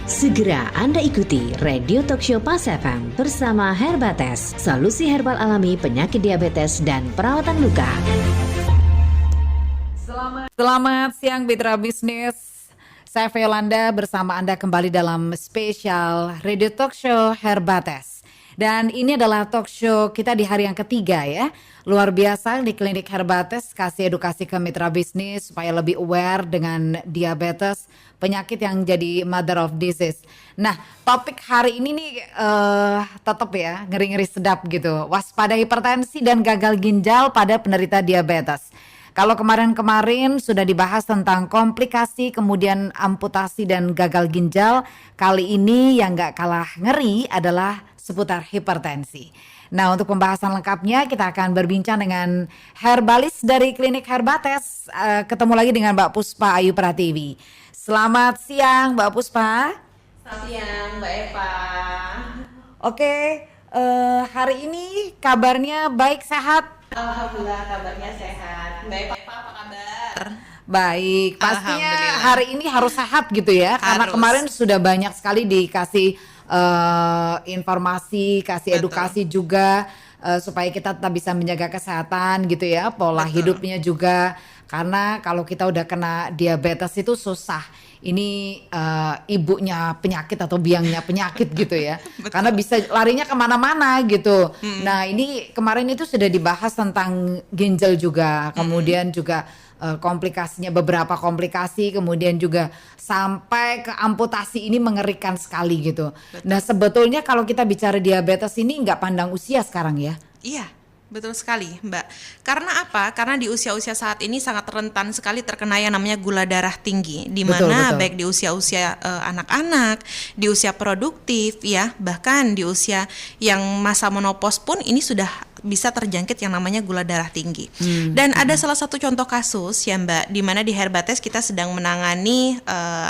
Segera Anda ikuti Radio Talkshow Pas FM bersama Herbates, solusi herbal alami penyakit diabetes dan perawatan luka. Selamat siang Mitra Bisnis. Saya Yolanda bersama Anda kembali dalam spesial Radio Talkshow Herbates. Dan ini adalah talk show kita di hari yang ketiga ya. Luar biasa di Klinik Herbates kasih edukasi ke mitra bisnis supaya lebih aware dengan diabetes, penyakit yang jadi mother of disease. Nah, topik hari ini nih tetap ya ngeri-ngeri sedap gitu. Waspada hipertensi dan gagal ginjal pada penderita diabetes. Kalau kemarin-kemarin sudah dibahas tentang komplikasi, kemudian amputasi dan gagal ginjal, kali ini yang gak kalah ngeri adalah seputar hipertensi. Nah, untuk pembahasan lengkapnya kita akan berbincang dengan herbalis dari Klinik Herbates. Ketemu lagi dengan Mbak Puspa Ayu Pratiwi. Selamat siang Mbak Puspa. Selamat siang Mbak Eva. Oke, hari ini kabarnya baik, sehat? Alhamdulillah kabarnya sehat. Mbak Eva apa kabar? Baik, pastinya hari ini harus sehat gitu ya. Karena kemarin sudah banyak sekali dikasih informasi, kasih edukasi juga supaya kita tetap bisa menjaga kesehatan gitu ya, pola hidupnya juga. Karena kalau kita udah kena diabetes itu susah. Ini ibunya penyakit atau biangnya penyakit gitu ya. Karena bisa larinya kemana-mana gitu. Nah, ini kemarin itu sudah dibahas tentang ginjal juga, kemudian juga komplikasinya, beberapa komplikasi, kemudian juga sampai ke amputasi. Ini mengerikan sekali gitu. Nah, sebetulnya kalau kita bicara diabetes ini nggak pandang usia sekarang ya? Iya, betul sekali Mbak. Karena apa? Karena di usia-usia saat ini sangat rentan sekali terkena yang namanya gula darah tinggi, di mana baik di usia-usia anak-anak, di usia produktif ya, bahkan di usia yang masa menopause pun ini sudah bisa terjangkit yang namanya gula darah tinggi. Dan ada salah satu contoh kasus ya Mbak, di mana di Herbates kita sedang menangani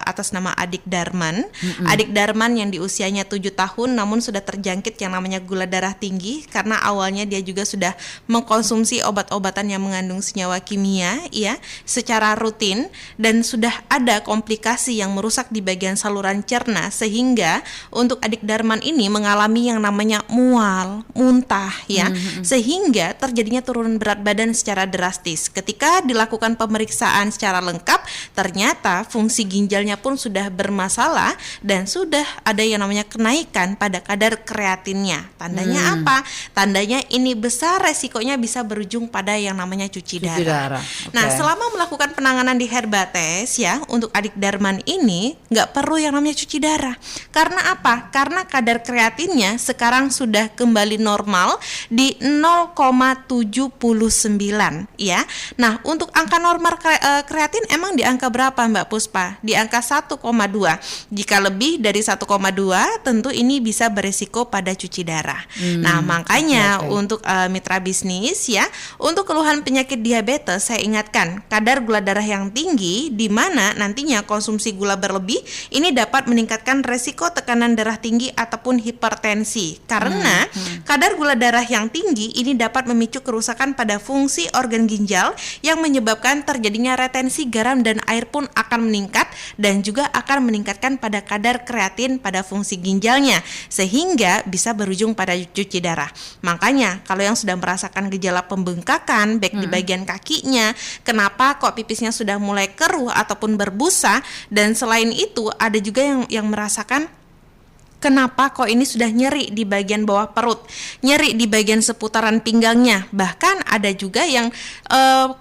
atas nama Adik Darman. Adik Darman yang di usianya 7 tahun namun sudah terjangkit yang namanya gula darah tinggi karena awalnya dia juga sudah mengkonsumsi obat-obatan yang mengandung senyawa kimia ya secara rutin, dan sudah ada komplikasi yang merusak di bagian saluran cerna sehingga untuk Adik Darman ini mengalami yang namanya mual, muntah ya. Sehingga terjadinya turunan berat badan secara drastis. Ketika dilakukan pemeriksaan secara lengkap, ternyata fungsi ginjalnya pun sudah bermasalah dan sudah ada yang namanya kenaikan pada kadar kreatinnya. Tandanya apa? Tandanya ini besar resikonya bisa berujung pada yang namanya cuci darah. Okay. Nah, selama melakukan penanganan di Herbates ya, untuk Adik Darman ini nggak perlu yang namanya cuci darah. Karena apa? Karena kadar kreatinnya sekarang sudah kembali normal di 0,79 ya. Nah, untuk angka normal kreatin emang di angka berapa Mbak Puspa? Di angka 1,2. Jika lebih dari 1,2 tentu ini bisa beresiko pada cuci darah. Nah, makanya untuk mitra bisnis ya, untuk keluhan penyakit diabetes saya ingatkan, kadar gula darah yang tinggi di mana nantinya konsumsi gula berlebih ini dapat meningkatkan resiko tekanan darah tinggi ataupun hipertensi. Karena kadar gula darah yang tinggi ini dapat memicu kerusakan pada fungsi organ ginjal yang menyebabkan terjadinya retensi garam dan air pun akan meningkat dan juga akan meningkatkan pada kadar kreatin pada fungsi ginjalnya sehingga bisa berujung pada cuci darah. Makanya kalau yang sudah merasakan gejala pembengkakan baik di bagian kakinya, kenapa kok pipisnya sudah mulai keruh ataupun berbusa, dan selain itu ada juga yang merasakan kenapa kok ini sudah nyeri di bagian bawah perut, nyeri di bagian seputaran pinggangnya. Bahkan ada juga yang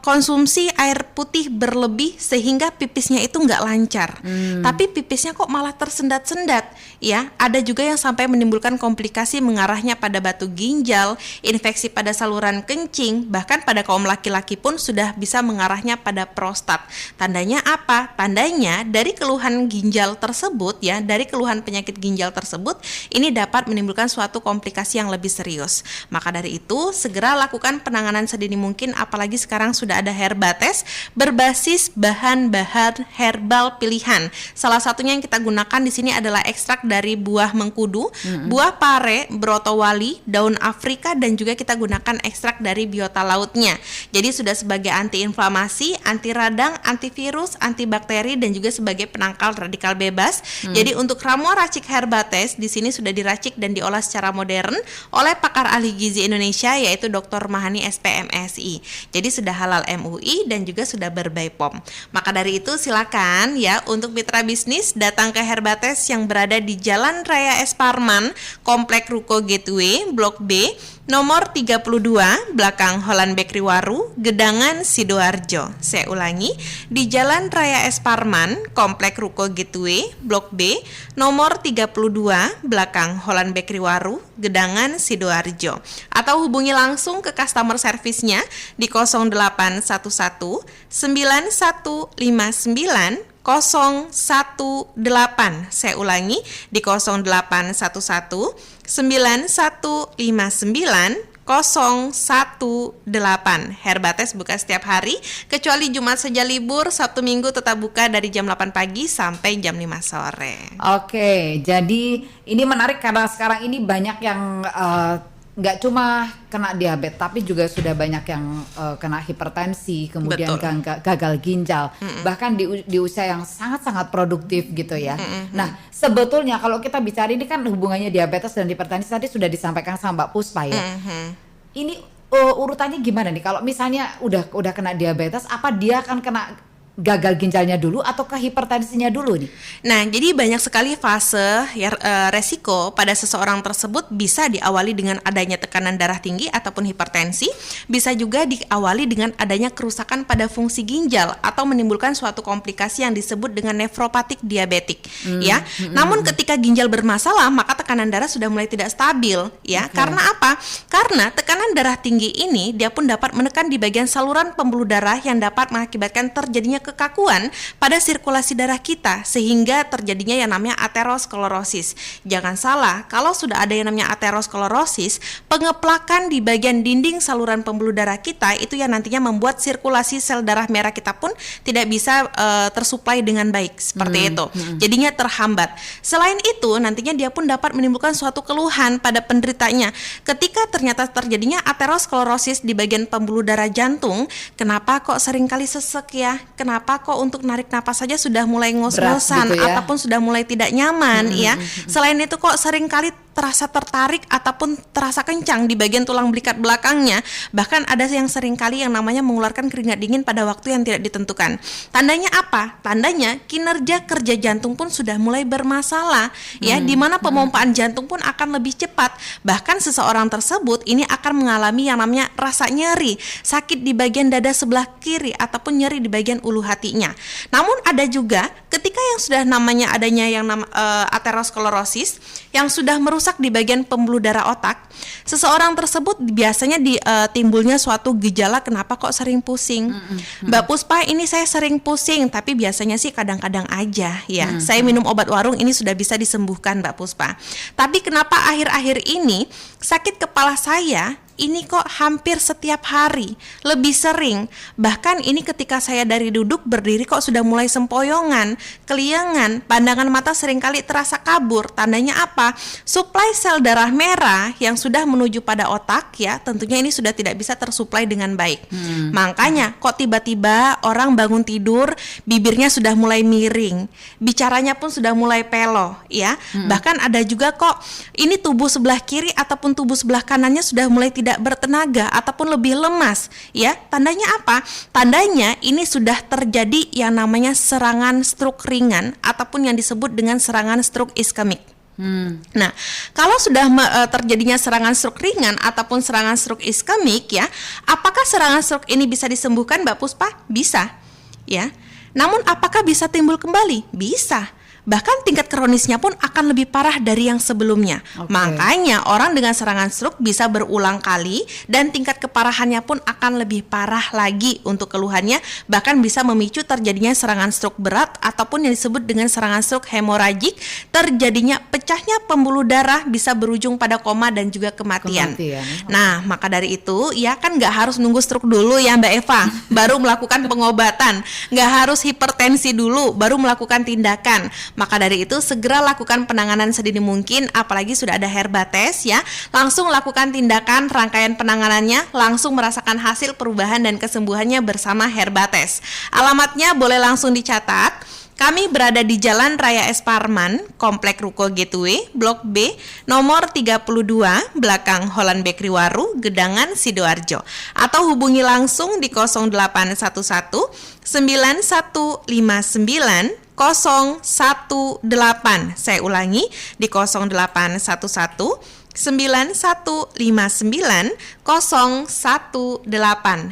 konsumsi air putih berlebih sehingga pipisnya itu nggak lancar. Tapi pipisnya kok malah tersendat-sendat ya. Ada juga yang sampai menimbulkan komplikasi mengarahnya pada batu ginjal, infeksi pada saluran kencing, bahkan pada kaum laki-laki pun sudah bisa mengarahnya pada prostat. Tandanya apa? Tandanya dari keluhan ginjal tersebut ya, dari keluhan penyakit ginjal tersebut tersebut, ini dapat menimbulkan suatu komplikasi yang lebih serius. Maka dari itu, segera lakukan penanganan sedini mungkin, apalagi sekarang sudah ada Herbates berbasis bahan-bahan herbal pilihan. Salah satunya yang kita gunakan di sini adalah ekstrak dari buah mengkudu, buah pare, brotowali, daun Afrika, dan juga kita gunakan ekstrak dari biota lautnya. Jadi sudah sebagai antiinflamasi, anti radang, antivirus, antibakteri, dan juga sebagai penangkal radikal bebas. Jadi untuk ramuan racik Herbates di sini sudah diracik dan diolah secara modern oleh pakar ahli gizi Indonesia, yaitu Dr. Mahani SPMSI. Jadi sudah halal MUI dan juga sudah ber-BPOM. Maka dari itu silakan ya untuk mitra bisnis datang ke Herbates yang berada di Jalan Raya S. Parman, Komplek Ruko Gateway, Blok B, nomor 32, belakang Holland Bakery Waru, Gedangan, Sidoarjo. Saya ulangi, di Jalan Raya S. Parman, Komplek Ruko Gateway, Blok B, nomor 32, belakang Holland Bakery Waru, Gedangan, Sidoarjo. Atau hubungi langsung ke customer service-nya di 0811 9159 018. Saya ulangi di 0811 9159 018. Herbates buka setiap hari kecuali Jumat saja libur, Sabtu Minggu tetap buka dari jam 8 pagi sampai jam 5 sore. Oke, jadi ini menarik karena sekarang ini banyak yang nggak cuma kena diabetes tapi juga sudah banyak yang kena hipertensi, kemudian gagal ginjal, bahkan di usia yang sangat-sangat produktif gitu ya. Nah, sebetulnya kalau kita bicara ini kan hubungannya diabetes dan hipertensi tadi sudah disampaikan sama Mbak Puspa ya. Ini urutannya gimana nih? Kalau misalnya udah kena diabetes, apa dia akan kena gagal ginjalnya dulu atau ke hipertensinya dulu nih? Nah, jadi banyak sekali fase ya, resiko pada seseorang tersebut bisa diawali dengan adanya tekanan darah tinggi ataupun hipertensi, bisa juga diawali dengan adanya kerusakan pada fungsi ginjal atau menimbulkan suatu komplikasi yang disebut dengan nefropatik diabetik, ya. Namun ketika ginjal bermasalah, maka tekanan darah sudah mulai tidak stabil, ya. Karena apa? Karena tekanan darah tinggi ini dia pun dapat menekan di bagian saluran pembuluh darah yang dapat mengakibatkan terjadinya kekakuan pada sirkulasi darah kita sehingga terjadinya yang namanya aterosklerosis. Jangan salah, kalau sudah ada yang namanya aterosklerosis, pengeplakan di bagian dinding saluran pembuluh darah kita itu yang nantinya membuat sirkulasi sel darah merah kita pun tidak bisa tersuplai dengan baik seperti itu. Jadinya terhambat. Selain itu, nantinya dia pun dapat menimbulkan suatu keluhan pada penderitanya. Ketika ternyata terjadinya aterosklerosis di bagian pembuluh darah jantung, kenapa kok seringkali sesek ya? Kenapa kok untuk narik napas saja sudah mulai ngos-ngosan gitu ya? Ataupun sudah mulai tidak nyaman ya. Selain itu kok seringkali terasa tertarik ataupun terasa kencang di bagian tulang belikat belakangnya. Bahkan ada yang seringkali yang namanya mengeluarkan keringat dingin pada waktu yang tidak ditentukan. Tandanya apa? Tandanya kinerja kerja jantung pun sudah mulai bermasalah ya, di mana pemompaan jantung pun akan lebih cepat. Bahkan seseorang tersebut ini akan mengalami yang namanya rasa nyeri, sakit di bagian dada sebelah kiri ataupun nyeri di bagian ulu hatinya. Namun ada juga ketika yang sudah namanya adanya yang aterosklerosis yang sudah merusak di bagian pembuluh darah otak, seseorang tersebut biasanya timbulnya suatu gejala kenapa kok sering pusing. Mbak Puspa, ini saya sering pusing, tapi biasanya sih kadang-kadang aja ya. Saya minum obat warung ini sudah bisa disembuhkan Mbak Puspa. Tapi kenapa akhir-akhir ini sakit kepala saya ini kok hampir setiap hari, lebih sering. Bahkan ini ketika saya dari duduk berdiri kok sudah mulai sempoyongan, keliengan, pandangan mata seringkali terasa kabur. Tandanya apa? Suplai sel darah merah yang sudah menuju pada otak ya, tentunya ini sudah tidak bisa tersuplai dengan baik. Makanya kok tiba-tiba orang bangun tidur, bibirnya sudah mulai miring, bicaranya pun sudah mulai pelo ya. Bahkan ada juga kok ini tubuh sebelah kiri ataupun tubuh sebelah kanannya sudah mulai tidak bertenaga ataupun lebih lemas ya. Tandanya apa? Tandanya ini sudah terjadi yang namanya serangan stroke ringan ataupun yang disebut dengan serangan stroke iskemik. Nah, kalau sudah terjadinya serangan stroke ringan ataupun serangan stroke iskemik ya, apakah serangan stroke ini bisa disembuhkan Mbak Puspa? Bisa ya. Namun apakah bisa timbul kembali? Bisa. bahkan tingkat kronisnya pun akan lebih parah dari yang sebelumnya. Makanya orang dengan serangan stroke bisa berulang kali dan tingkat keparahannya pun akan lebih parah lagi untuk keluhannya, bahkan bisa memicu terjadinya serangan stroke berat ataupun yang disebut dengan serangan stroke hemoragik, terjadinya pecahnya pembuluh darah, bisa berujung pada koma dan juga kematian. Nah, maka dari itu ya kan nggak harus nunggu stroke dulu ya Mbak Eva baru melakukan pengobatan, nggak harus hipertensi dulu baru melakukan tindakan. Maka dari itu segera lakukan penanganan sedini mungkin, apalagi sudah ada Herbates ya, langsung lakukan tindakan, rangkaian penanganannya, langsung merasakan hasil perubahan dan kesembuhannya bersama Herbates. Alamatnya boleh langsung dicatat. Kami berada di Jalan Raya S. Parman, Komplek Ruko Gateway, Blok B, nomor 32, belakang Holland Bakery Waru, Gedangan, Sidoarjo. Atau hubungi langsung di 0811 9159 018. Saya ulangi di 0811 9159 018.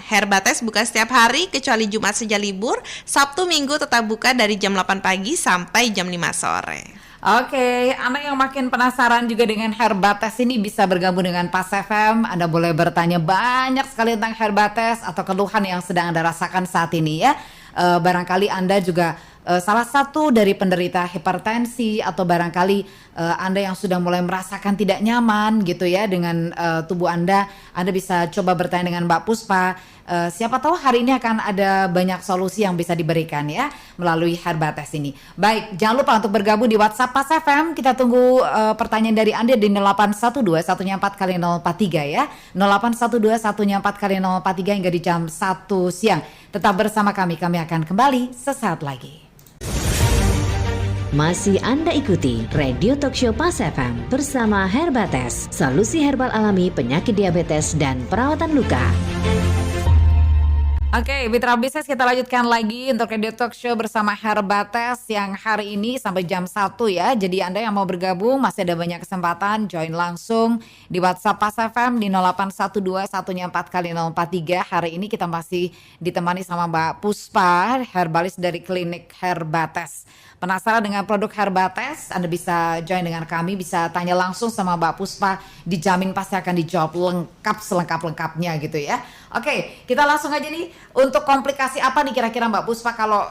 Herbates buka setiap hari kecuali Jumat saja libur. Sabtu Minggu tetap buka dari jam 8 pagi sampai jam 5 sore. Oke, Anda yang makin penasaran juga dengan Herbates ini bisa bergabung dengan Pas FM. Anda boleh bertanya banyak sekali tentang Herbates atau keluhan yang sedang Anda rasakan saat ini ya. Barangkali Anda juga salah satu dari penderita hipertensi, atau barangkali Anda yang sudah mulai merasakan tidak nyaman gitu ya dengan tubuh Anda bisa coba bertanya dengan Mbak Puspa. Siapa tahu hari ini akan ada banyak solusi yang bisa diberikan ya melalui Herbates ini. Baik, jangan lupa untuk bergabung di WhatsApp Pas FM. Kita tunggu pertanyaan dari Anda di 0812 104 kali 043 ya. 0812 104 kali 043 hingga di jam 1 siang. Tetap bersama kami akan kembali sesaat lagi. Masih Anda ikuti Radio Talkshow Pas FM bersama Herbates, solusi herbal alami penyakit diabetes dan perawatan luka. Oke, Mitra Bisnis, kita lanjutkan lagi untuk Radio Talk Show bersama Herbates yang hari ini sampai jam 1 ya. Jadi Anda yang mau bergabung masih ada banyak kesempatan, join langsung di WhatsApp Pas FM di 0812 104 kali 043. Hari ini kita masih ditemani sama Mbak Puspa, herbalis dari klinik Herbates. Penasaran dengan produk Herbates? Anda bisa join dengan kami, bisa tanya langsung sama Mbak Puspa, dijamin pasti akan dijawab lengkap selengkap-lengkapnya gitu ya. Oke, kita langsung aja nih, untuk komplikasi apa nih kira-kira Mbak Puspa kalau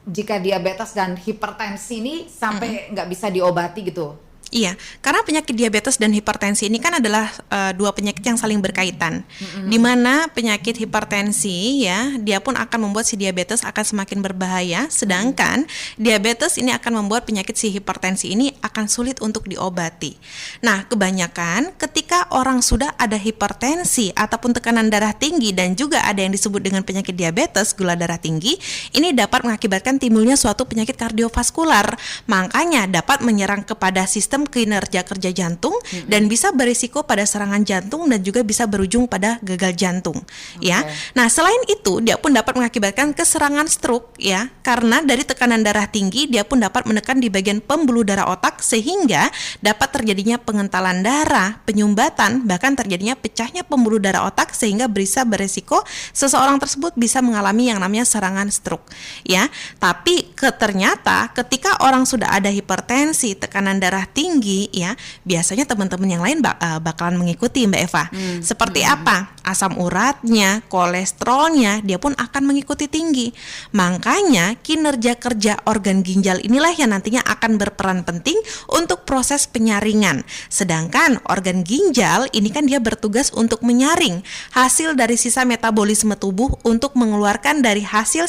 jika diabetes dan hipertensi ini sampai nggak bisa diobati gitu? Iya, karena penyakit diabetes dan hipertensi ini kan adalah dua penyakit yang saling berkaitan. Di mana penyakit hipertensi ya, dia pun akan membuat si diabetes akan semakin berbahaya, sedangkan diabetes ini akan membuat penyakit si hipertensi ini akan sulit untuk diobati. Nah, kebanyakan ketika orang sudah ada hipertensi ataupun tekanan darah tinggi dan juga ada yang disebut dengan penyakit diabetes, gula darah tinggi, ini dapat mengakibatkan timbulnya suatu penyakit kardiovaskular. Makanya dapat menyerang kepada sistem kinerja kerja jantung dan bisa berisiko pada serangan jantung dan juga bisa berujung pada gagal jantung ya. Nah, selain itu dia pun dapat mengakibatkan keserangan stroke ya, karena dari tekanan darah tinggi dia pun dapat menekan di bagian pembuluh darah otak sehingga dapat terjadinya pengentalan darah, penyumbatan, bahkan terjadinya pecahnya pembuluh darah otak sehingga bisa berisiko seseorang tersebut bisa mengalami yang namanya serangan stroke ya. Tapi ternyata ketika orang sudah ada hipertensi, tekanan darah tinggi ya, biasanya teman-teman yang lain bakalan mengikuti Mbak Eva. Seperti apa? Asam uratnya, kolesterolnya, dia pun akan mengikuti tinggi. Makanya kinerja kerja organ ginjal inilah yang nantinya akan berperan penting untuk proses penyaringan. Sedangkan organ ginjal ini kan dia bertugas untuk menyaring hasil dari sisa metabolisme tubuh untuk mengeluarkan dari hasil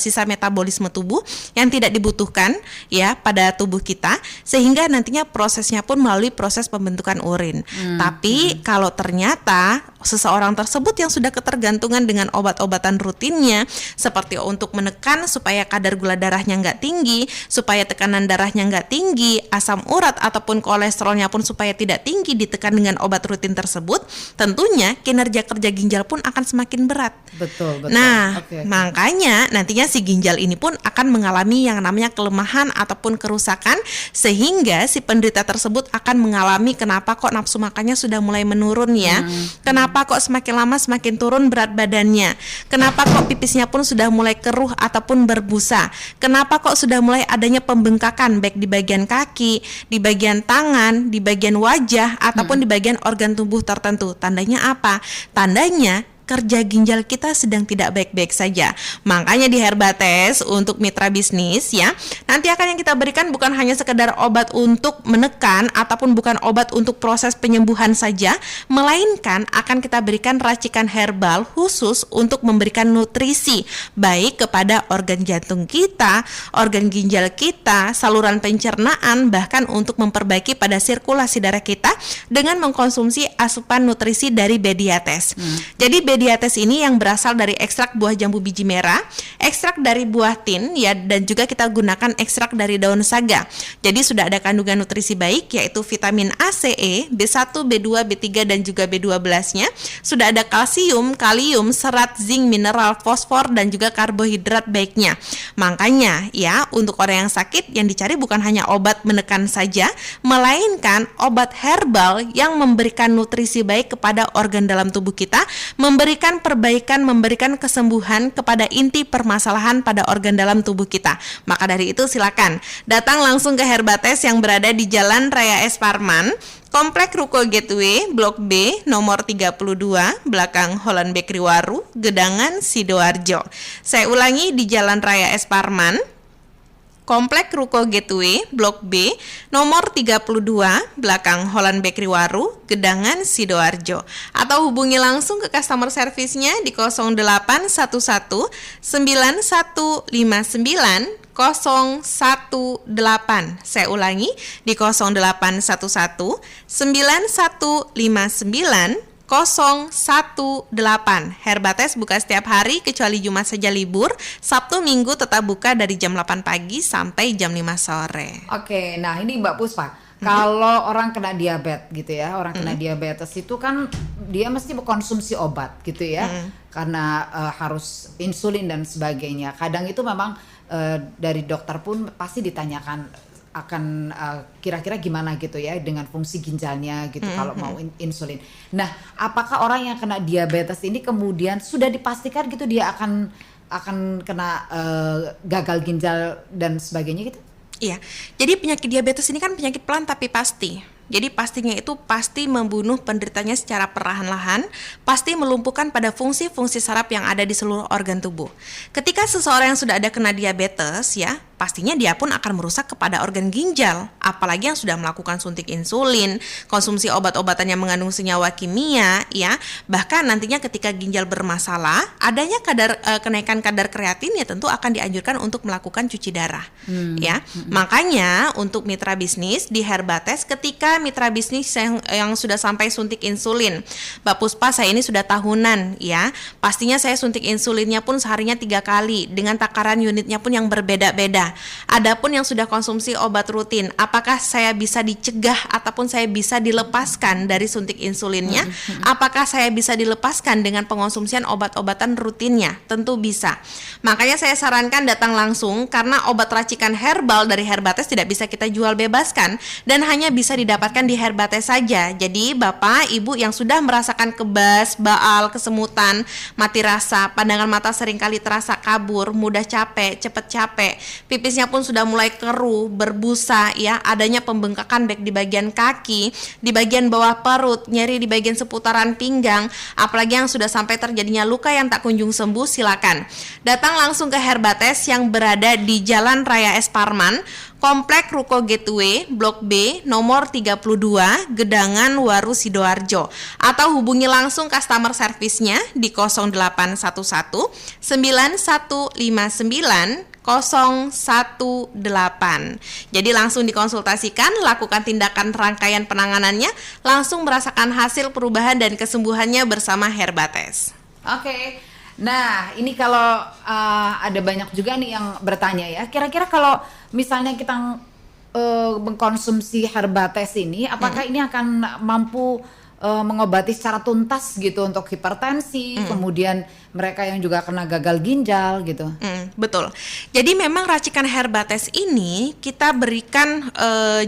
sisa metabolisme tubuh yang tidak dibutuhkan ya pada tubuh kita, sehingga nantinya prosesnya pun melalui proses pembentukan urin. Tapi kalau ternyata seseorang tersebut yang sudah ketergantungan dengan obat-obatan rutinnya seperti untuk menekan supaya kadar gula darahnya nggak tinggi, supaya tekanan darahnya nggak tinggi, asam urat ataupun kolesterolnya pun supaya tidak tinggi, ditekan dengan obat rutin tersebut, tentunya kinerja kerja ginjal pun akan semakin berat. Betul. Nah, makanya nantinya si ginjal ini pun akan mengalami yang namanya kelemahan ataupun kerusakan, sehingga si penderita tersebut akan mengalami kenapa kok nafsu makannya sudah mulai menurun ya. Kenapa Kenapa kok semakin lama semakin turun berat badannya? Kenapa kok pipisnya pun sudah mulai keruh ataupun berbusa? Kenapa kok sudah mulai adanya pembengkakan baik di bagian kaki, di bagian tangan, di bagian wajah ataupun di bagian organ tubuh tertentu? Tandanya apa? Tandanya kerja ginjal kita sedang tidak baik-baik saja. Makanya di Herbates untuk mitra bisnis ya, nanti akan yang kita berikan bukan hanya sekedar obat untuk menekan ataupun bukan obat untuk proses penyembuhan saja, melainkan akan kita berikan racikan herbal khusus untuk memberikan nutrisi baik kepada organ jantung kita, organ ginjal kita, saluran pencernaan, bahkan untuk memperbaiki pada sirkulasi darah kita dengan mengkonsumsi asupan nutrisi dari Bediates. Jadi Bediates ini yang berasal dari ekstrak buah jambu biji merah, ekstrak dari buah tin ya, dan juga kita gunakan ekstrak dari daun saga. Jadi sudah ada kandungan nutrisi baik yaitu vitamin A, C, E, B1, B2, B3 dan juga B12-nya. Sudah ada kalsium, kalium, serat, zinc, mineral, fosfor dan juga karbohidrat baiknya. Makanya ya, untuk orang yang sakit yang dicari bukan hanya obat menekan saja, melainkan obat herbal yang memberikan nutrisi baik kepada organ dalam tubuh kita, memberikan perbaikan, memberikan kesembuhan kepada inti permasalahan pada organ dalam tubuh kita. Maka dari itu silakan datang langsung ke Herbates yang berada di Jalan Raya S. Parman, Komplek Ruko Gateway, Blok B, nomor 32, belakang Holland Bakery Waru, Gedangan, Sidoarjo. Saya ulangi, di Jalan Raya S. Parman, Komplek Ruko Gateway, Blok B, nomor 32, belakang Holland Bakery Waru, Gedangan, Sidoarjo. Atau hubungi langsung ke customer service-nya di 0811 9159 018. Saya ulangi, di 0811 9159 018. Herbates buka setiap hari kecuali Jumat saja libur. Sabtu Minggu tetap buka dari jam 8 pagi sampai jam 5 sore. Oke, nah ini Mbak Puspa, kalau orang kena diabetes gitu ya, orang kena diabetes itu kan dia mesti berkonsumsi obat gitu ya, karena harus insulin dan sebagainya. Kadang itu memang dari dokter pun pasti ditanyakan akan kira-kira gimana gitu ya dengan fungsi ginjalnya gitu kalau mau insulin. Nah, apakah orang yang kena diabetes ini kemudian sudah dipastikan gitu dia akan kena gagal ginjal dan sebagainya gitu? Iya, jadi penyakit diabetes ini kan penyakit pelan tapi pasti. Jadi pastinya itu pasti membunuh penderitanya secara perlahan-lahan, pasti melumpuhkan pada fungsi-fungsi saraf yang ada di seluruh organ tubuh. Ketika seseorang yang sudah ada kena diabetes ya, pastinya dia pun akan merusak kepada organ ginjal, apalagi yang sudah melakukan suntik insulin, konsumsi obat-obatan yang mengandung senyawa kimia ya, bahkan nantinya ketika ginjal bermasalah, adanya kenaikan kadar kreatin ya tentu akan dianjurkan untuk melakukan cuci darah ya. Makanya untuk mitra bisnis di Herbates, ketika mitra bisnis yang sudah sampai suntik insulin, Mbak Puspa, saya ini sudah tahunan ya, pastinya saya suntik insulinnya pun seharinya 3 kali dengan takaran unitnya pun yang berbeda-beda. Adapun yang sudah konsumsi obat rutin, apakah saya bisa dicegah ataupun saya bisa dilepaskan dari suntik insulinnya? Apakah saya bisa dilepaskan dengan pengonsumsian obat-obatan rutinnya? Tentu bisa. Makanya saya sarankan datang langsung, karena obat racikan herbal dari Herbates tidak bisa kita jual bebaskan dan hanya bisa didapatkan di Herbates saja. Jadi Bapak, Ibu yang sudah merasakan kebas, baal, kesemutan, mati rasa, pandangan mata seringkali terasa kabur, mudah capek, cepat capek, pipisnya pun sudah mulai keruh, berbusa ya, adanya pembengkakan baik di bagian kaki, di bagian bawah perut, nyeri di bagian seputaran pinggang, apalagi yang sudah sampai terjadinya luka yang tak kunjung sembuh, silakan datang langsung ke Herbates yang berada di Jalan Raya S. Parman, Komplek Ruko Gateway, Blok B, nomor 32, Gedangan, Waru, Sidoarjo. Atau hubungi langsung customer service-nya di 0811 9159 018. Jadi langsung dikonsultasikan, lakukan tindakan rangkaian penanganannya, langsung merasakan hasil perubahan dan kesembuhannya bersama Herbates. Oke. Nah, ini kalau ada banyak juga nih yang bertanya ya, kira-kira kalau misalnya kita mengkonsumsi Herbates ini, apakah ini akan mampu mengobati secara tuntas gitu untuk hipertensi, kemudian mereka yang juga kena gagal ginjal gitu. Betul. Jadi memang racikan Herbates ini kita berikan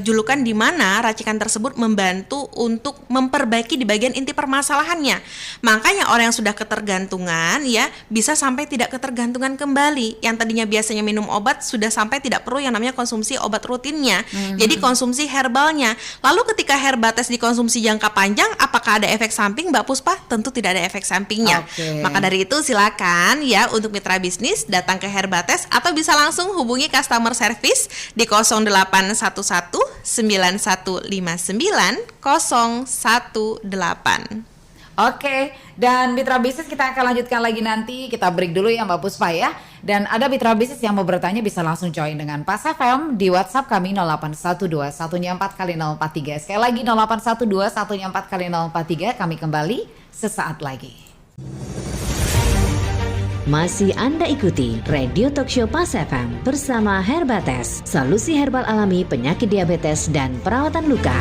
julukan di mana racikan tersebut membantu untuk memperbaiki di bagian inti permasalahannya. Makanya orang yang sudah ketergantungan ya bisa sampai tidak ketergantungan kembali. Yang tadinya biasanya minum obat sudah sampai tidak perlu yang namanya konsumsi obat rutinnya. Jadi konsumsi herbalnya. Lalu ketika Herbates dikonsumsi jangka panjang, apakah ada efek samping, Mbak Puspa? Tentu tidak ada efek sampingnya. Maka dari itu silakan ya untuk mitra bisnis datang ke Herbates atau bisa langsung hubungi customer service di 0811 9159 018. Oke, dan mitra bisnis kita akan lanjutkan lagi nanti. Kita break dulu ya Mbak Puspa ya. Dan ada mitra bisnis yang mau bertanya bisa langsung join dengan Pas FM di WhatsApp kami 0812 144 kali 043. Sekali lagi 0812 144 kali 043. Kami kembali sesaat lagi. Masih Anda ikuti Radio Talkshow Pas FM bersama Herbates, solusi herbal alami penyakit diabetes dan perawatan luka.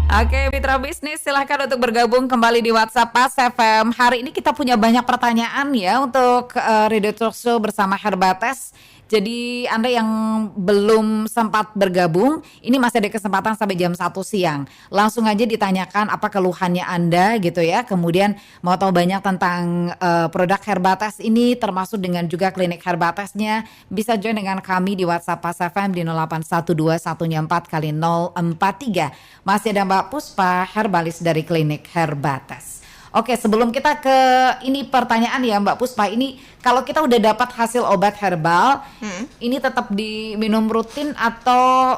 Oke, mitra bisnis silahkan untuk bergabung kembali di WhatsApp Pas FM. Hari ini kita punya banyak pertanyaan ya untuk Radio Talkshow bersama Herbates. Jadi Anda yang belum sempat bergabung, ini masih ada kesempatan sampai jam 1 siang. Langsung aja ditanyakan apa keluhannya Anda gitu ya. Kemudian mau tahu banyak tentang produk Herbates ini termasuk dengan juga klinik Herbatesnya. Bisa join dengan kami di WhatsApp Pas FM di 0812 144 kali 043. Masih ada Mbak Puspa, herbalis dari klinik Herbates. Oke, sebelum kita ke ini pertanyaan ya Mbak Puspa, ini kalau kita udah dapat hasil obat herbal, ini tetap diminum rutin atau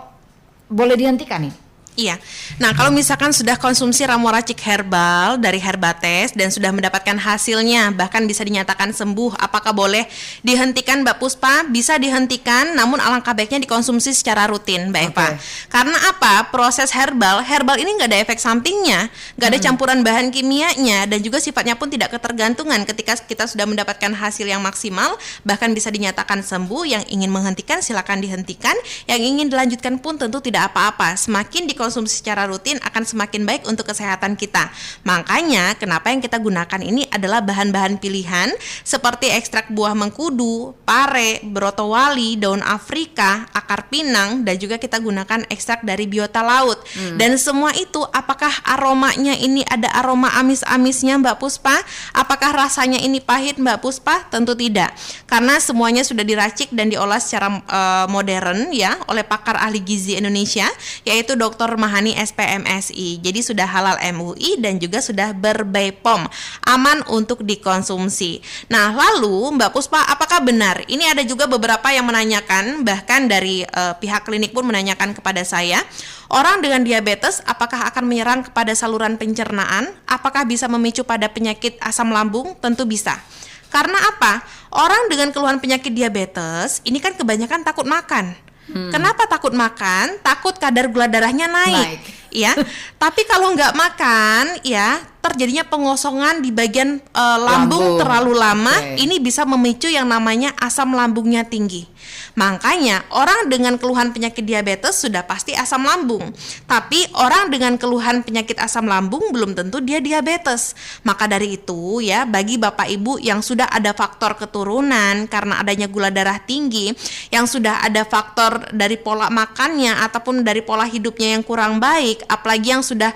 boleh dihentikan nih? Iya. Nah, kalau misalkan sudah konsumsi ramuan racik herbal dari Herbates dan sudah mendapatkan hasilnya, bahkan bisa dinyatakan sembuh, apakah boleh dihentikan Mbak Puspa? Bisa dihentikan, namun alangkah baiknya dikonsumsi secara rutin, Mbak Eva. Karena apa? Proses herbal ini nggak ada efek sampingnya, nggak ada campuran bahan kimianya, dan juga sifatnya pun tidak ketergantungan. Ketika kita sudah mendapatkan hasil yang maksimal, bahkan bisa dinyatakan sembuh. Yang ingin menghentikan silakan dihentikan, yang ingin dilanjutkan pun tentu tidak apa-apa. Semakin dikonsumsi secara rutin akan semakin baik untuk kesehatan kita. Makanya kenapa yang kita gunakan ini adalah bahan-bahan pilihan seperti ekstrak buah mengkudu, pare, brotowali, daun Afrika, akar pinang, dan juga kita gunakan ekstrak dari biota laut. Dan semua itu apakah aromanya ini ada aroma amis-amisnya Mbak Puspa? Apakah rasanya ini pahit Mbak Puspa? Tentu tidak. Karena semuanya sudah diracik dan diolah secara modern ya oleh pakar ahli gizi Indonesia yaitu Dr. Mahani SPMSI. Jadi sudah halal MUI dan juga sudah ber-BPOM, aman untuk dikonsumsi. Nah, lalu Mbak Puspa, apakah benar? Ini ada juga beberapa yang menanyakan, bahkan dari pihak klinik pun menanyakan kepada saya, orang dengan diabetes apakah akan menyerang kepada saluran pencernaan? Apakah bisa memicu pada penyakit asam lambung? Tentu bisa. Karena apa? Orang dengan keluhan penyakit diabetes ini kan kebanyakan takut makan. Kenapa takut makan? Takut kadar gula darahnya naik. Ya. Tapi kalau nggak makan, ya terjadinya pengosongan di bagian lambung terlalu lama. Ini bisa memicu yang namanya asam lambungnya tinggi. Makanya orang dengan keluhan penyakit diabetes sudah pasti asam lambung. Tapi orang dengan keluhan penyakit asam lambung belum tentu dia diabetes. Maka dari itu ya, bagi Bapak Ibu yang sudah ada faktor keturunan karena adanya gula darah tinggi, yang sudah ada faktor dari pola makannya ataupun dari pola hidupnya yang kurang baik, apalagi yang sudah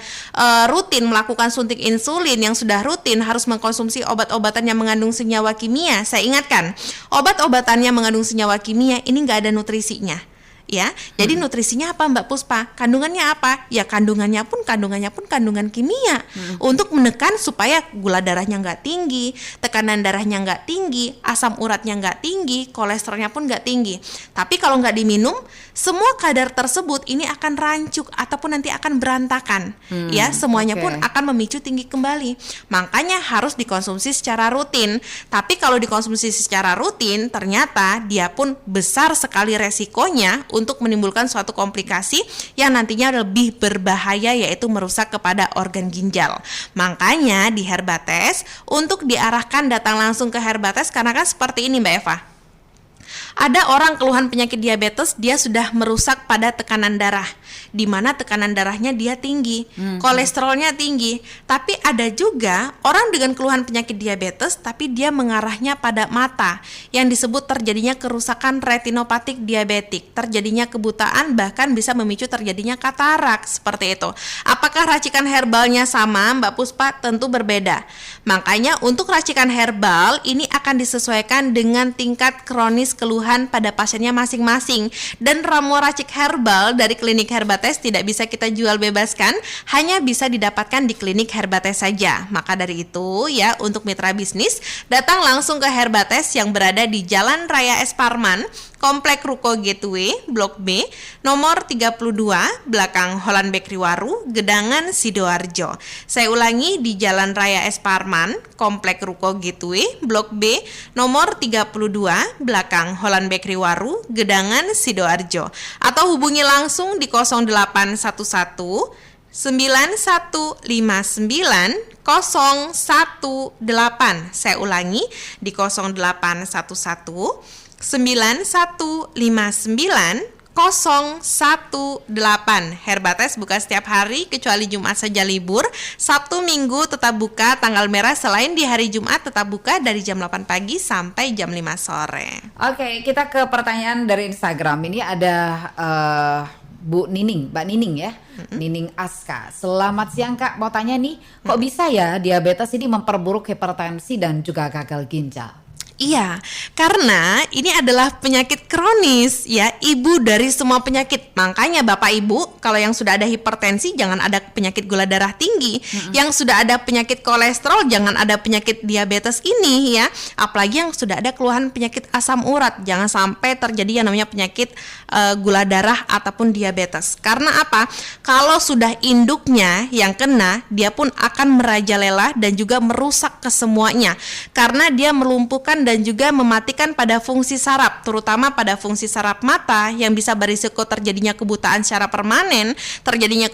rutin melakukan suntik insulin, yang sudah rutin harus mengkonsumsi obat-obatan yang mengandung senyawa kimia. Saya ingatkan, obat-obatan yang mengandung senyawa kimia ini nggak ada nutrisinya. Ya, jadi nutrisinya apa Mbak Puspa? Kandungannya apa? Ya kandungannya pun kandungan kimia untuk menekan supaya gula darahnya nggak tinggi, tekanan darahnya nggak tinggi, asam uratnya nggak tinggi, kolesterolnya pun nggak tinggi. Tapi kalau nggak diminum, semua kadar tersebut ini akan rancuk ataupun nanti akan berantakan. Ya, semuanya pun akan memicu tinggi kembali. Makanya harus dikonsumsi secara rutin. Tapi kalau dikonsumsi secara rutin, ternyata dia pun besar sekali resikonya untuk menimbulkan suatu komplikasi yang nantinya lebih berbahaya, yaitu merusak kepada organ ginjal. Makanya di Herbates untuk diarahkan datang langsung ke Herbates karena kan seperti ini Mbak Eva. Ada orang keluhan penyakit diabetes, dia sudah merusak pada tekanan darah, di mana tekanan darahnya dia tinggi, kolesterolnya tinggi. Tapi ada juga orang dengan keluhan penyakit diabetes, tapi dia mengarahnya pada mata, yang disebut terjadinya kerusakan retinopatik diabetik, terjadinya kebutaan, bahkan bisa memicu terjadinya katarak, seperti itu. Apakah racikan herbalnya sama, Mbak Puspa? Tentu berbeda. Makanya untuk racikan herbal ini akan disesuaikan dengan tingkat kronis keluhan pada pasiennya masing-masing. Dan ramuan racik herbal dari klinik Herbates tidak bisa kita jual bebaskan, hanya bisa didapatkan di klinik Herbates saja. Maka dari itu ya, untuk mitra bisnis, datang langsung ke Herbates yang berada di Jalan Raya S. Parman, Komplek Ruko Gateway, Blok B, nomor 32, belakang Holland Bakery Waru, Gedangan, Sidoarjo. Saya ulangi, di Jalan Raya S. Parman, Komplek Ruko Gateway, Blok B, nomor 32, belakang Holland Bakery Waru, Gedangan, Sidoarjo. Atau hubungi langsung di 0811 9159 018. Saya ulangi, di 0811 9159 018. Herbates buka setiap hari kecuali Jumat saja libur. Sabtu Minggu tetap buka, tanggal merah selain di hari Jumat tetap buka dari jam 8 pagi sampai jam 5 sore. Oke, kita ke pertanyaan dari Instagram. Ini ada Bu Nining, Mbak Nining ya, Nining Aska. Selamat siang Kak, mau tanya nih, kok bisa ya diabetes ini memperburuk hipertensi dan juga gagal ginjal? Iya, karena ini adalah penyakit kronis ya, ibu dari semua penyakit. Makanya Bapak Ibu, kalau yang sudah ada hipertensi jangan ada penyakit gula darah tinggi, yang sudah ada penyakit kolesterol jangan ada penyakit diabetes ini ya. Apalagi yang sudah ada keluhan penyakit asam urat, jangan sampai terjadi yang namanya penyakit gula darah ataupun diabetes. Karena apa? Kalau sudah induknya yang kena, dia pun akan merajalela dan juga merusak kesemuanya. Karena dia melumpuhkan dan juga mematikan pada fungsi saraf, terutama pada fungsi saraf mata yang bisa berisiko terjadinya kebutaan secara permanen, terjadinya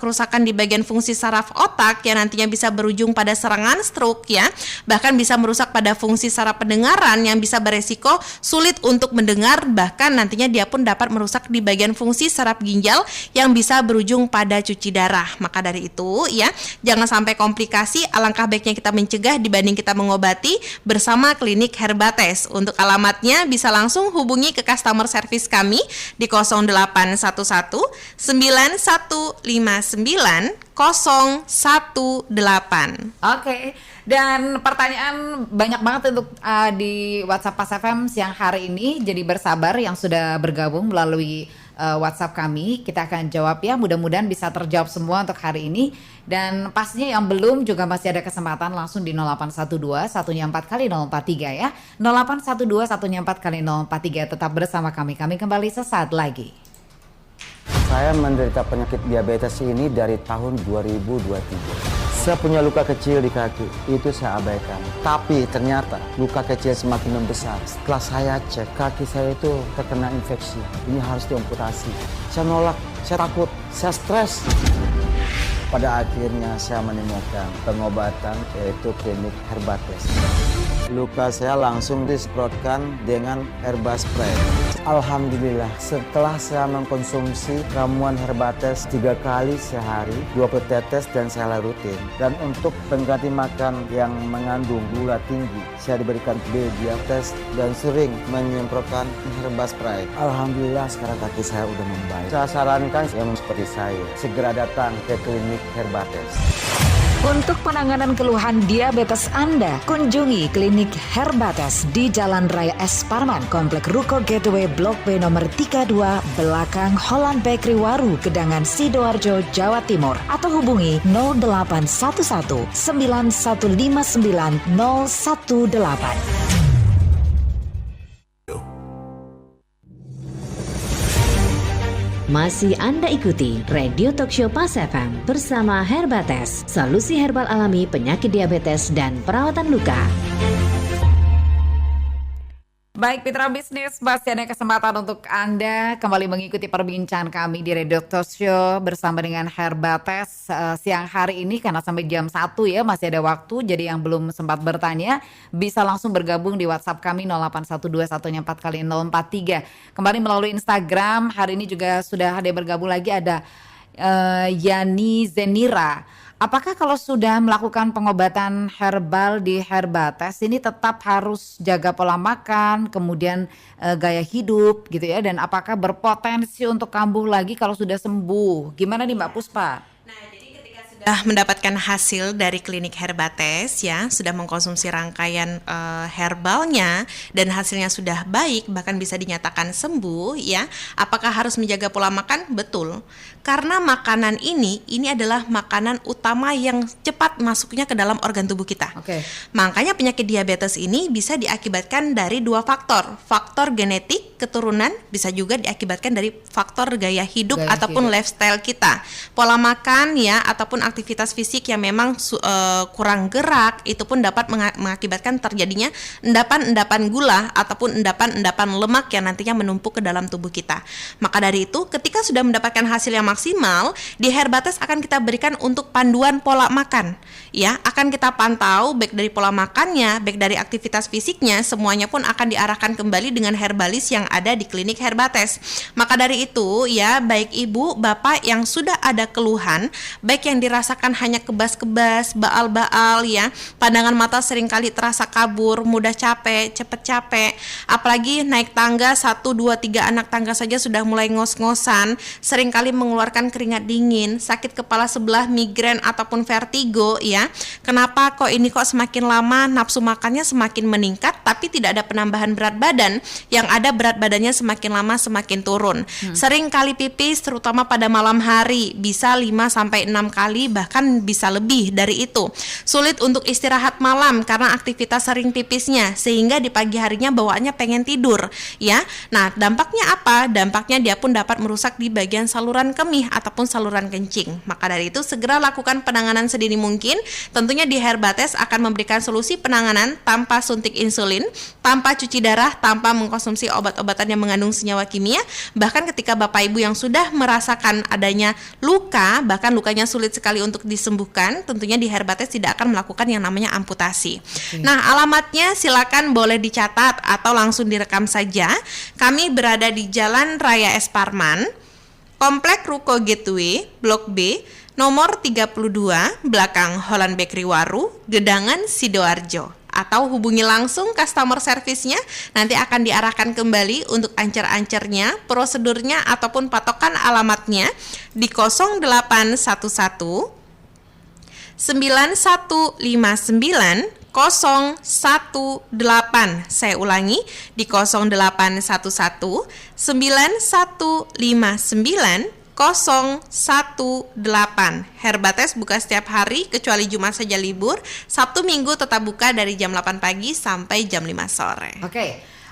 kerusakan di bagian fungsi saraf otak yang nantinya bisa berujung pada serangan stroke ya, bahkan bisa merusak pada fungsi saraf pendengaran yang bisa beresiko sulit untuk mendengar, bahkan nantinya dia pun dapat merusak di bagian fungsi saraf ginjal yang bisa berujung pada cuci darah. Maka dari itu ya, jangan sampai komplikasi, alangkah baiknya kita mencegah dibanding kita mengobati bersama klinik Herbates. Untuk alamatnya bisa langsung hubungi ke customer service kami di 0811 9159 018. Oke, dan pertanyaan banyak banget untuk di WhatsApp Pas FM siang hari ini. Jadi bersabar yang sudah bergabung melalui WhatsApp kami, kita akan jawab ya, mudah-mudahan bisa terjawab semua untuk hari ini. Dan pastinya yang belum juga masih ada kesempatan langsung di 0812 satunya 4 kali 043 ya, 0812 satunya 4 kali 043. Tetap bersama kami kembali sesaat lagi. Saya menderita penyakit diabetes ini dari tahun 2023. Saya punya luka kecil di kaki, itu saya abaikan. Tapi ternyata luka kecil semakin membesar. Setelah saya cek, kaki saya itu terkena infeksi. Ini harus diamputasi. Saya nolak, saya takut, saya stres. Pada akhirnya saya menemukan pengobatan, yaitu klinik Herbates. Luka saya langsung disemprotkan dengan herba spray. Alhamdulillah, setelah saya mengkonsumsi ramuan Herbates 3 kali sehari, 20 tetes dan saya rutin. Dan untuk pengganti makan yang mengandung gula tinggi, saya diberikan diabetes dan sering menyemprotkan herba spray. Alhamdulillah sekarang kaki saya udah membaik. Saya sarankan yang seperti saya segera datang ke klinik Herbates. Untuk penanganan keluhan diabetes Anda, kunjungi klinik Herbates di Jalan Raya S. Parman, Komplek Ruko Gateway, Blok B nomor 32, belakang Holland Bakery Waru, Gedangan, Sidoarjo, Jawa Timur. Atau hubungi 0811 9159 018. Masih Anda ikuti Radio Talkshow Pas FM bersama Herbates, solusi herbal alami penyakit diabetes dan perawatan luka. Baik Mitra Bisnis, masih ada kesempatan untuk Anda kembali mengikuti perbincangan kami di Radio Talk Show bersama dengan Herbates siang hari ini, karena sampai jam 1 ya masih ada waktu. Jadi yang belum sempat bertanya bisa langsung bergabung di WhatsApp kami 0812144043. Kembali melalui Instagram, hari ini juga sudah ada yang bergabung lagi, ada Yani Zenira. Apakah kalau sudah melakukan pengobatan herbal di Herbates ini tetap harus jaga pola makan, kemudian gaya hidup gitu ya, dan apakah berpotensi untuk kambuh lagi kalau sudah sembuh? Gimana nih Mbak Puspa? Sudah mendapatkan hasil dari klinik Herbates ya, sudah mengkonsumsi rangkaian herbalnya dan hasilnya sudah baik, bahkan bisa dinyatakan sembuh ya. Apakah harus menjaga pola makan? Betul. Karena makanan ini adalah makanan utama yang cepat masuknya ke dalam organ tubuh kita. Makanya penyakit diabetes ini bisa diakibatkan dari dua faktor. Faktor genetik, keturunan, bisa juga diakibatkan dari faktor gaya hidup ataupun lifestyle kita. Pola makan ya, ataupun aktivitas fisik yang memang kurang gerak, itu pun dapat mengakibatkan terjadinya endapan-endapan gula ataupun endapan-endapan lemak yang nantinya menumpuk ke dalam tubuh kita. Maka dari itu, ketika sudah mendapatkan hasil yang maksimal, di Herbates akan kita berikan untuk panduan pola makan. Ya, akan kita pantau baik dari pola makannya, baik dari aktivitas fisiknya, semuanya pun akan diarahkan kembali dengan herbalis yang ada di klinik Herbates. Maka dari itu, ya, baik ibu, bapak yang sudah ada keluhan, baik yang dirasakan hanya kebas-kebas, baal-baal ya, pandangan mata seringkali terasa kabur, mudah capek, cepet capek, apalagi naik tangga 1, 2, 3 anak tangga saja sudah mulai ngos-ngosan, seringkali mengeluarkan keringat dingin, sakit kepala sebelah, migrain ataupun vertigo ya. Kenapa kok ini kok semakin lama nafsu makannya semakin meningkat tapi tidak ada penambahan berat badan, yang ada berat badannya semakin lama semakin turun. Sering kali pipis terutama pada malam hari, bisa 5 sampai 6 kali, bahkan bisa lebih dari itu. Sulit untuk istirahat malam karena aktivitas sering pipisnya, sehingga di pagi harinya bawaannya pengen tidur ya. Nah, dampaknya apa? Dampaknya dia pun dapat merusak di bagian saluran kemih ataupun saluran kencing. Maka dari itu segera lakukan penanganan sedini mungkin. Tentunya di Herbates akan memberikan solusi penanganan tanpa suntik insulin, tanpa cuci darah, tanpa mengkonsumsi obat-obatan yang mengandung senyawa kimia. Bahkan ketika Bapak Ibu yang sudah merasakan adanya luka, bahkan lukanya sulit sekali untuk disembuhkan, tentunya di Herbates tidak akan melakukan yang namanya amputasi. Nah, alamatnya silakan boleh dicatat atau langsung direkam saja. Kami berada di Jalan Raya Es Parman, Komplek Ruko Gateway, Blok B, nomor 32, belakang Holland Bakery Waru, Gedangan, Sidoarjo. Atau hubungi langsung customer service-nya, nanti akan diarahkan kembali untuk ancer-ancernya, prosedurnya ataupun patokan alamatnya di 0811 9159 018. Saya ulangi di 0811 9159 018. Herbates buka setiap hari kecuali Jumat saja libur. Sabtu Minggu tetap buka dari jam 8 pagi sampai jam 5 sore.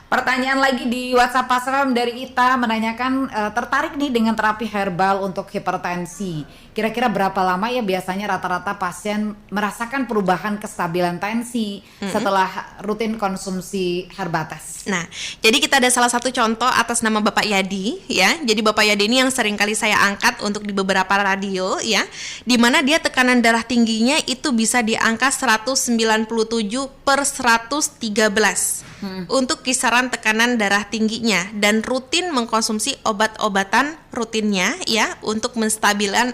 Pertanyaan lagi di WhatsApp Pasram dari Ita menanyakan tertarik nih dengan terapi herbal untuk hipertensi. Kira-kira berapa lama ya biasanya rata-rata pasien merasakan perubahan kestabilan tensi setelah rutin konsumsi Herbates? Nah, jadi kita ada salah satu contoh atas nama Bapak Yadi ya. Jadi Bapak Yadi ini yang sering kali saya angkat untuk di beberapa radio ya, di mana dia tekanan darah tingginya itu bisa di angka 197/113 untuk kisaran tekanan darah tingginya, dan rutin mengkonsumsi obat-obatan rutinnya ya untuk menstabilkan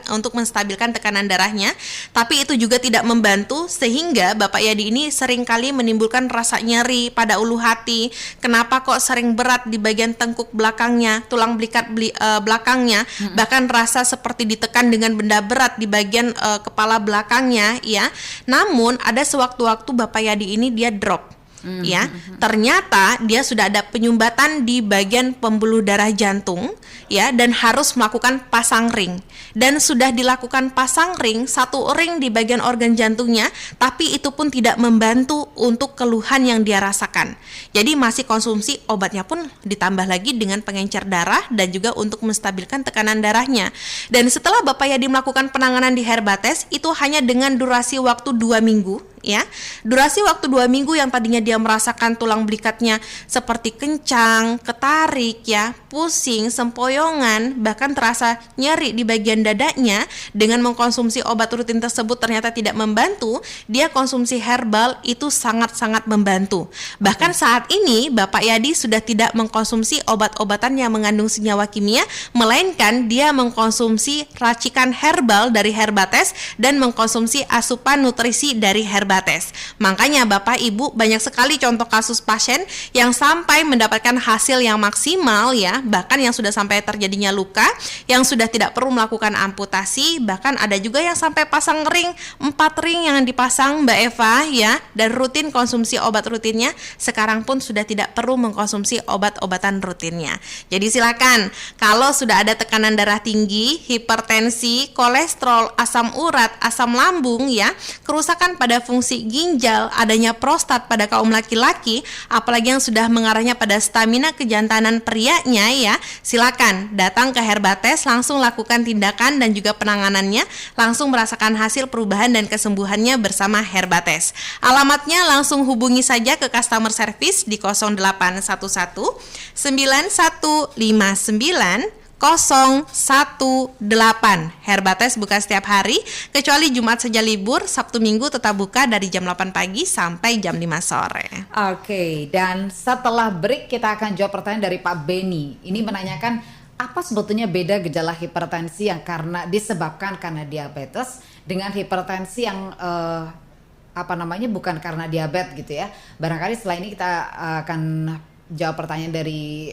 tekanan darahnya. Tapi itu juga tidak membantu, sehingga Bapak Yadi ini sering kali menimbulkan rasa nyeri pada ulu hati. Kenapa kok sering berat di bagian tengkuk belakangnya, tulang belikat belakangnya, bahkan rasa seperti ditekan dengan benda berat di bagian kepala belakangnya ya. Namun ada sewaktu-waktu Bapak Yadi ini dia drop. Ya, ternyata dia sudah ada penyumbatan di bagian pembuluh darah jantung ya, dan harus melakukan pasang ring. Dan sudah dilakukan pasang ring, 1 ring di bagian organ jantungnya, tapi itu pun tidak membantu untuk keluhan yang dia rasakan. Jadi masih konsumsi obatnya pun ditambah lagi dengan pengencer darah dan juga untuk menstabilkan tekanan darahnya. Dan setelah Bapak Yadi melakukan penanganan di Herbates, itu hanya dengan durasi waktu 2 minggu ya. Durasi waktu 2 minggu yang tadinya dia merasakan tulang belikatnya seperti kencang, ketarik ya, pusing, sempoyongan, bahkan terasa nyeri di bagian dadanya, dengan mengkonsumsi obat rutin tersebut ternyata tidak membantu, dia konsumsi herbal itu sangat-sangat membantu. Bahkan saat ini Bapak Yadi sudah tidak mengkonsumsi obat-obatan yang mengandung senyawa kimia, melainkan dia mengkonsumsi racikan herbal dari Herbates dan mengkonsumsi asupan nutrisi dari Herbates. Makanya Bapak Ibu, banyak sekali contoh kasus pasien yang sampai mendapatkan hasil yang maksimal ya, bahkan yang sudah sampai terjadinya luka, yang sudah tidak perlu melakukan amputasi, bahkan ada juga yang sampai pasang ring, 4 ring yang dipasang Mbak Eva ya, dan rutin konsumsi obat rutinnya, sekarang pun sudah tidak perlu mengkonsumsi obat-obatan rutinnya. Jadi silakan, kalau sudah ada tekanan darah tinggi, hipertensi, kolesterol, asam urat, asam lambung ya, kerusakan pada fungsi ginjal, adanya prostat pada kaum laki-laki, apalagi yang sudah mengarahnya pada stamina kejantanan prianya ya, silakan datang ke Herbates, langsung lakukan tindakan dan juga penanganannya, langsung merasakan hasil perubahan dan kesembuhannya bersama Herbates. Alamatnya langsung hubungi saja ke customer service di 0811 9159 018. Herbates buka setiap hari kecuali Jumat saja libur, Sabtu Minggu tetap buka dari jam 8 pagi sampai jam 5 sore. Oke, dan setelah break kita akan jawab pertanyaan dari Pak Beni. Ini menanyakan apa sebetulnya beda gejala hipertensi yang disebabkan karena diabetes dengan hipertensi yang bukan karena diabetes gitu ya. Barangkali setelah ini kita akan jawab pertanyaan dari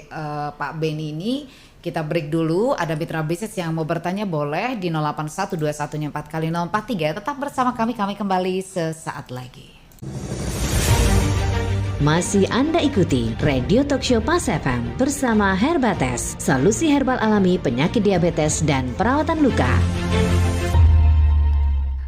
Pak Beni ini. Kita break dulu, ada mitra bisnis yang mau bertanya boleh di 081214 kali 043. Tetap bersama kami kembali sesaat lagi. Masih Anda ikuti Radio Talk Show Pas FM bersama Herbates, solusi herbal alami penyakit diabetes dan perawatan luka.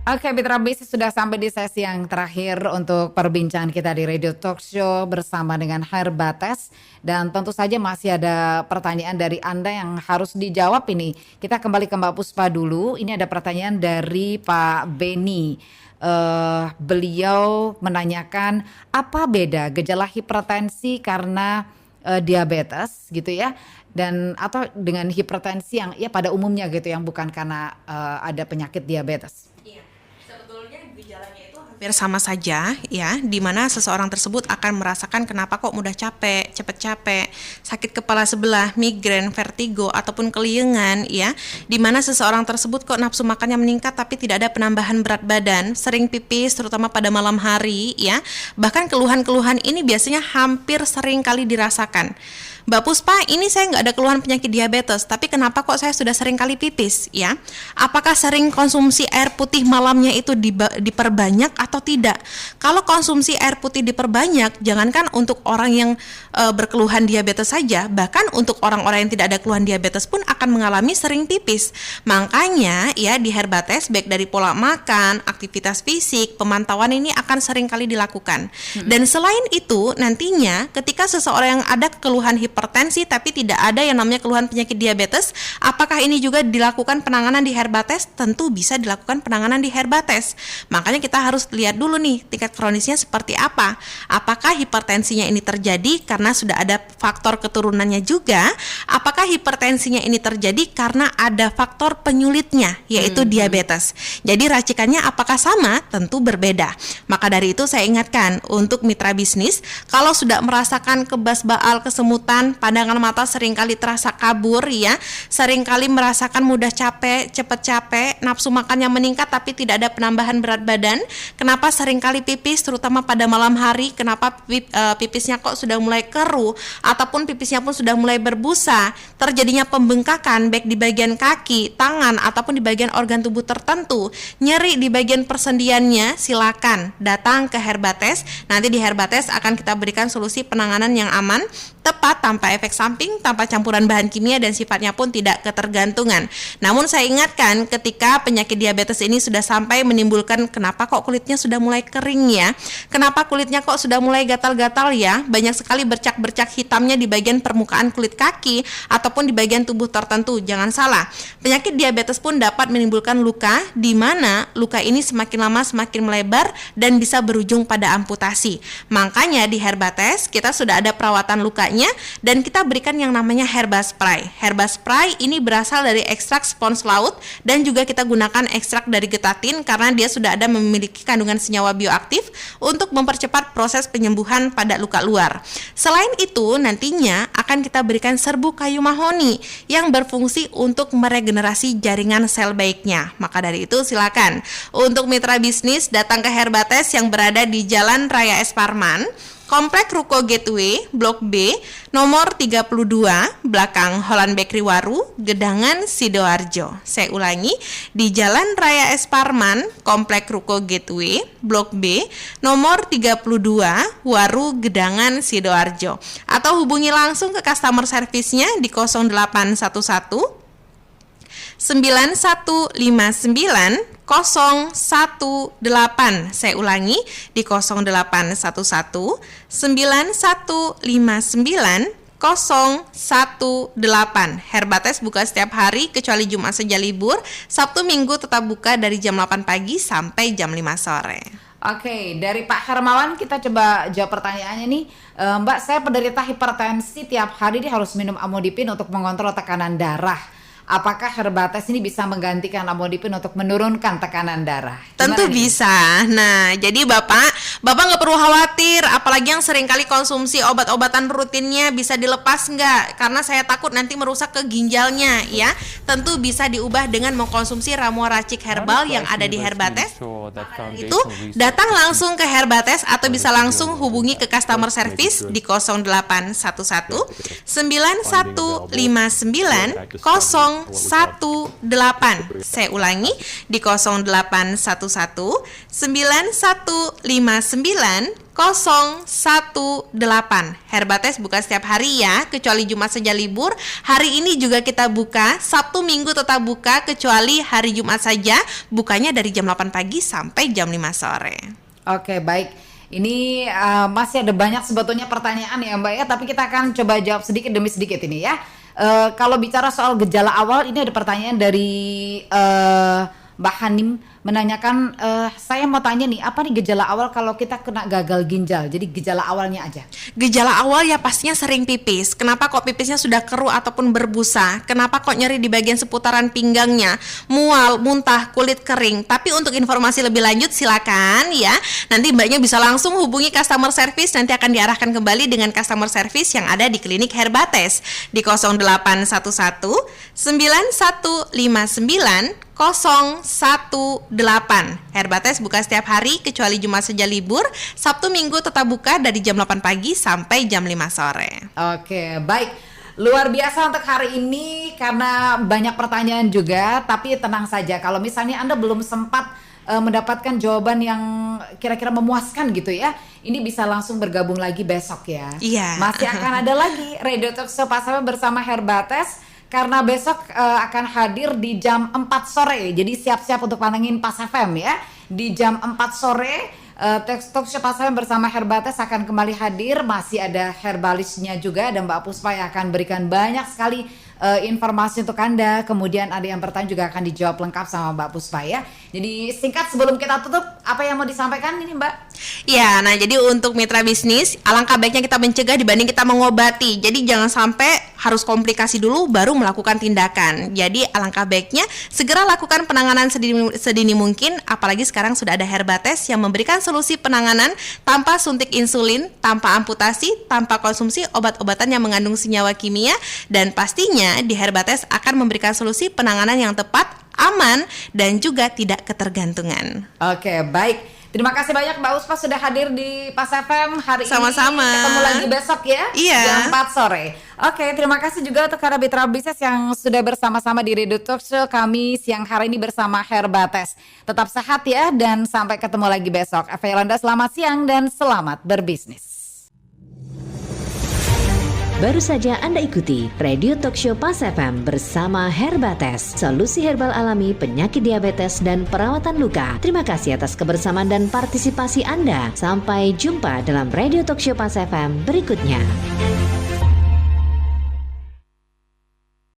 Oke, mitra bisnis sudah sampai di sesi yang terakhir untuk perbincangan kita di Radio Talk Show bersama dengan Herbates. Dan tentu saja masih ada pertanyaan dari Anda yang harus dijawab ini. Kita kembali ke Mbak Puspa dulu. Ini ada pertanyaan dari Pak Beni. Beliau menanyakan apa beda gejala hipertensi karena diabetes gitu ya, dan atau dengan hipertensi yang ya pada umumnya gitu, yang bukan karena ada penyakit diabetes. Gejalanya itu hampir sama saja ya, di mana seseorang tersebut akan merasakan kenapa kok mudah capek, cepat capek, sakit kepala sebelah, migrain, vertigo ataupun keliengan ya, di mana seseorang tersebut kok nafsu makannya meningkat tapi tidak ada penambahan berat badan, sering pipis terutama pada malam hari ya. Bahkan keluhan-keluhan ini biasanya hampir sering kali dirasakan. Mbak Puspa, ini saya nggak ada keluhan penyakit diabetes, tapi kenapa kok saya sudah sering kali pipis ya? Apakah sering konsumsi air putih malamnya itu diperbanyak atau tidak? Kalau konsumsi air putih diperbanyak, jangankan untuk orang yang berkeluhan diabetes saja, bahkan untuk orang-orang yang tidak ada keluhan diabetes pun akan mengalami sering pipis. Makanya ya di Herbates, baik dari pola makan, aktivitas fisik, pemantauan ini akan sering kali dilakukan. Dan selain itu, nantinya ketika seseorang yang ada keluhan hipertensi tapi tidak ada yang namanya keluhan penyakit diabetes, apakah ini juga dilakukan penanganan di Herbates? Tentu bisa dilakukan penanganan di Herbates. Makanya kita harus lihat dulu nih tingkat kronisnya seperti apa. Apakah hipertensinya ini terjadi karena sudah ada faktor keturunannya juga? Apakah hipertensinya ini terjadi karena ada faktor penyulitnya, yaitu diabetes? Jadi racikannya apakah sama? Tentu berbeda. Maka dari itu saya ingatkan untuk mitra bisnis, kalau sudah merasakan kebas baal, kesemutan, pandangan mata seringkali terasa kabur ya, seringkali merasakan mudah capek, cepat capek, nafsu makannya meningkat tapi tidak ada penambahan berat badan. Kenapa seringkali pipis terutama pada malam hari? Kenapa pipisnya kok sudah mulai keruh ataupun pipisnya pun sudah mulai berbusa? Terjadinya pembengkakan baik di bagian kaki, tangan ataupun di bagian organ tubuh tertentu. Nyeri di bagian persendiannya, silakan datang ke Herbates. Nanti di Herbates akan kita berikan solusi penanganan yang aman, tepat tanpa efek samping, tanpa campuran bahan kimia, dan sifatnya pun tidak ketergantungan. Namun saya ingatkan, ketika penyakit diabetes ini sudah sampai menimbulkan, kenapa kok kulitnya sudah mulai kering ya? Kenapa kulitnya kok sudah mulai gatal-gatal ya? Banyak sekali bercak-bercak hitamnya di bagian permukaan kulit kaki ataupun di bagian tubuh tertentu. Jangan salah, penyakit diabetes pun dapat menimbulkan luka, di mana luka ini semakin lama semakin melebar dan bisa berujung pada amputasi. Makanya di Herbates kita sudah ada perawatan lukanya dan kita berikan yang namanya Herba Spray. Herba Spray ini berasal dari ekstrak spons laut dan juga kita gunakan ekstrak dari getatin karena dia sudah ada memiliki kandungan senyawa bioaktif untuk mempercepat proses penyembuhan pada luka luar. Selain itu, nantinya akan kita berikan serbuk kayu mahoni yang berfungsi untuk meregenerasi jaringan sel baiknya. Maka dari itu silakan untuk mitra bisnis datang ke Herbates yang berada di Jalan Raya Es Parman, Komplek Ruko Gateway, Blok B, nomor 32, belakang Holland Bakery Waru, Gedangan, Sidoarjo. Saya ulangi, di Jalan Raya Es Parman, Komplek Ruko Gateway, Blok B, nomor 32, Waru, Gedangan, Sidoarjo. Atau hubungi langsung ke customer service-nya di 0811 9159 018. Saya ulangi di 0811 9159 018. Herbates buka setiap hari kecuali Jumat saja libur. Sabtu Minggu tetap buka dari jam 8 pagi sampai jam 5 sore. Oke, dari Pak Hermawan kita coba jawab pertanyaannya nih. Mbak, saya penderita hipertensi, tiap hari dia harus minum amlodipin untuk mengontrol tekanan darah. Apakah Herbates ini bisa menggantikan amlodipin untuk menurunkan tekanan darah? Tentu bisa. Nah, jadi Bapak nggak perlu khawatir, apalagi yang sering kali konsumsi obat-obatan rutinnya bisa dilepas nggak? Karena saya takut nanti merusak ke ginjalnya, ya. Tentu bisa diubah dengan mengkonsumsi ramuan racik herbal yang ada di Herbates. Itu datang langsung ke Herbates atau bisa langsung hubungi ke customer service di 0811 9159 018. Saya ulangi di 0811 9159 018. Herbates buka setiap hari ya, kecuali Jumat saja libur. Hari ini juga kita buka, Sabtu Minggu tetap buka, kecuali hari Jumat saja bukanya dari jam 8 pagi sampai jam 5 sore. Oke, baik. Ini masih ada banyak sebetulnya pertanyaan ya Mbak ya, tapi kita akan coba jawab sedikit demi sedikit ini ya. Kalau bicara soal gejala awal, ini ada pertanyaan dari Mbak Hanim menanyakan, saya mau tanya nih, apa nih gejala awal kalau kita kena gagal ginjal? Jadi gejala awalnya aja. Gejala awal ya pastinya sering pipis. Kenapa kok pipisnya sudah keruh ataupun berbusa? Kenapa kok nyeri di bagian seputaran pinggangnya? Mual, muntah, kulit kering. Tapi untuk informasi lebih lanjut silakan ya. Nanti Mbaknya bisa langsung hubungi customer service, nanti akan diarahkan kembali dengan customer service yang ada di klinik Herbates di 0811 9159 018. Herbates buka setiap hari kecuali Jumat saja libur. Sabtu Minggu tetap buka dari jam 8 pagi sampai jam 5 sore. Oke, baik. Luar biasa untuk hari ini karena banyak pertanyaan juga, tapi tenang saja kalau misalnya Anda belum sempat mendapatkan jawaban yang kira-kira memuaskan gitu ya, ini bisa langsung bergabung lagi besok ya. Iya. Masih akan ada lagi Radio Talk Show Pas FM bersama Herbates. Karena besok akan hadir di jam 4 sore. Jadi siap-siap untuk pantengin Pas FM ya. Di jam 4 sore Talk Show Pas FM bersama Herbates akan kembali hadir. Masih ada herbalisnya juga, dan Mbak Puspa yang akan berikan banyak sekali informasi untuk Anda. Kemudian ada yang bertanya juga akan dijawab lengkap sama Mbak Puspa ya. Jadi singkat sebelum kita tutup, apa yang mau disampaikan ini Mbak? Ya, nah jadi untuk mitra bisnis, alangkah baiknya kita mencegah dibanding kita mengobati. Jadi jangan sampai harus komplikasi dulu baru melakukan tindakan. Jadi alangkah baiknya segera lakukan penanganan sedini mungkin. Apalagi sekarang sudah ada Herbates yang memberikan solusi penanganan tanpa suntik insulin, tanpa amputasi, tanpa konsumsi obat-obatan yang mengandung senyawa kimia. Dan pastinya di Herbates akan memberikan solusi penanganan yang tepat, aman, dan juga tidak ketergantungan. Oke, baik. Terima kasih banyak Mbak Uspa sudah hadir di Pas FM hari Sama-sama. ini. Ketemu lagi besok ya, Iya. jam 4 sore. Oke, terima kasih juga untuk para mitra bisnis yang sudah bersama-sama di Radio Talk Show kami siang hari ini bersama Herbates. Tetap sehat ya, dan sampai ketemu lagi besok. Eva Yolanda, selamat siang dan selamat berbisnis. Baru saja Anda ikuti Radio Talkshow Pas FM bersama Herbates, solusi herbal alami penyakit diabetes dan perawatan luka. Terima kasih atas kebersamaan dan partisipasi Anda. Sampai jumpa dalam Radio Talkshow Pas FM berikutnya.